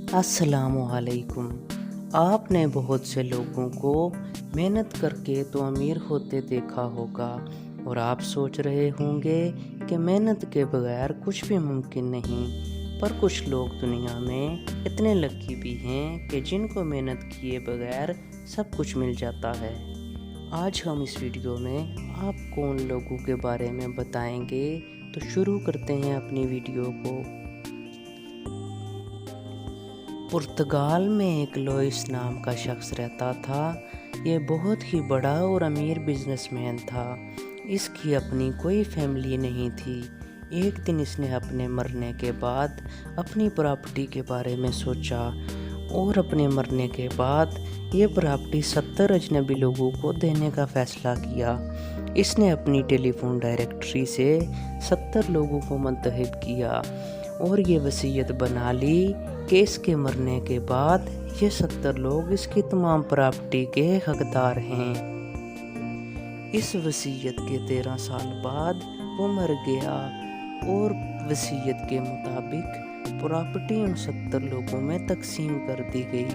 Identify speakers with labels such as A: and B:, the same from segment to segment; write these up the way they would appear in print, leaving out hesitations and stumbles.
A: السلام علیکم۔ آپ نے بہت سے لوگوں کو محنت کر کے تو امیر ہوتے دیکھا ہوگا اور آپ سوچ رہے ہوں گے کہ محنت کے بغیر کچھ بھی ممکن نہیں، پر کچھ لوگ دنیا میں اتنے لکی بھی ہیں کہ جن کو محنت کیے بغیر سب کچھ مل جاتا ہے۔ آج ہم اس ویڈیو میں آپ کو ان لوگوں کے بارے میں بتائیں گے، تو شروع کرتے ہیں اپنی ویڈیو کو۔ پرتگال میں ایک لوئس نام کا شخص رہتا تھا۔ یہ بہت ہی بڑا اور امیر بزنس مین تھا۔ اس کی اپنی کوئی فیملی نہیں تھی۔ ایک دن اس نے اپنے مرنے کے بعد اپنی پراپرٹی کے بارے میں سوچا اور اپنے مرنے کے بعد یہ پراپرٹی 70 اجنبی لوگوں کو دینے کا فیصلہ کیا۔ اس نے اپنی ٹیلی فون ڈائریکٹری سے 70 لوگوں کو منتخب کیا اور یہ وصیت بنا لی کہ اس کے مرنے کے بعد یہ 70 لوگ اس کی تمام پراپرٹی کے حقدار ہیں۔ اس وصیت کے 13 سال بعد وہ مر گیا اور وصیت کے مطابق پراپرٹی ان 70 لوگوں میں تقسیم کر دی گئی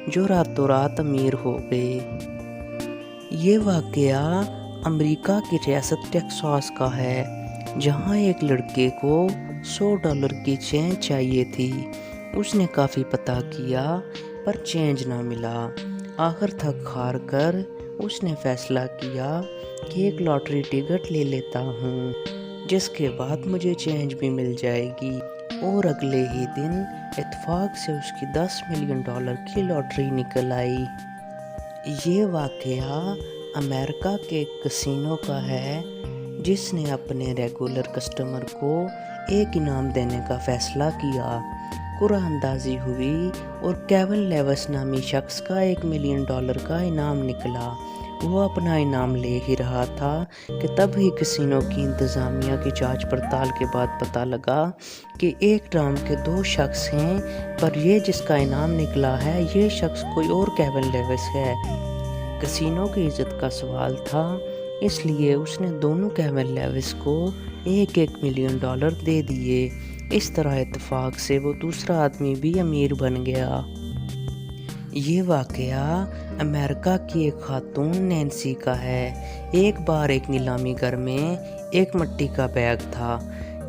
A: جو راتوں رات امیر ہو گئے۔ یہ واقعہ امریکہ کی ریاست ٹیکساس کا ہے، جہاں ایک لڑکے کو $100 کی چین چاہیے تھی۔ اس نے کافی پتہ کیا پر چینج نہ ملا۔ آخر تھک ہار کر اس نے فیصلہ کیا کہ ایک لاٹری ٹکٹ لے لیتا ہوں، جس کے بعد مجھے چینج بھی مل جائے گی، اور اگلے ہی دن اتفاق سے اس کی $10 ملین کی لاٹری نکل آئی۔ یہ واقعہ امریکہ کے ایک کسینو کا ہے، جس نے اپنے ریگولر کسٹمر کو ایک انعام دینے کا فیصلہ کیا۔ قرعہ اندازی ہوئی اور کیون لیوس نامی شخص کا $1 ملین کا انعام نکلا۔ وہ اپنا انعام لے ہی رہا تھا کہ تب ہی کسینو کی انتظامیہ کی جانچ پڑتال کے بعد پتہ لگا کہ ایک ڈرام کے 2 شخص ہیں، پر یہ جس کا انعام نکلا ہے یہ شخص کوئی اور کیون لیوس ہے۔ کسینو کی عزت کا سوال تھا، اس لیے اس نے دونوں کیون لیوس کو $1 ملین دے دیے۔ اس طرح اتفاق سے وہ دوسرا آدمی بھی امیر بن گیا۔ یہ واقعہ امریکہ کی ایک خاتون نینسی کا ہے۔ ایک بار ایک نیلامی گھر میں ایک مٹی کا بیگ تھا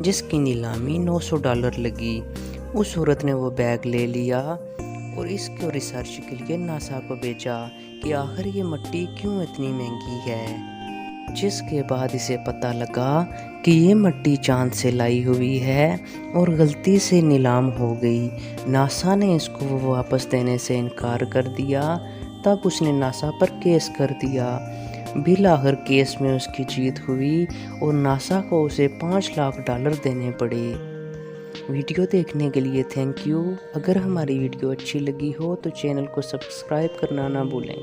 A: جس کی نیلامی $900 لگی۔ اس عورت نے وہ بیگ لے لیا اور اس کو ریسرچ کے لیے ناسا کو بھیجا کہ آخر یہ مٹی کیوں اتنی مہنگی ہے، جس کے بعد اسے پتہ لگا کہ یہ مٹی چاند سے لائی ہوئی ہے اور غلطی سے نیلام ہو گئی۔ ناسا نے اس کو واپس دینے سے انکار کر دیا۔ تب اس نے ناسا پر کیس کر دیا۔ بالآخر کیس میں اس کی جیت ہوئی اور ناسا کو اسے $5 لاکھ دینے پڑے۔ ویڈیو دیکھنے کے لیے تھینک یو۔ اگر ہماری ویڈیو اچھی لگی ہو تو چینل کو سبسکرائب کرنا نہ بھولیں۔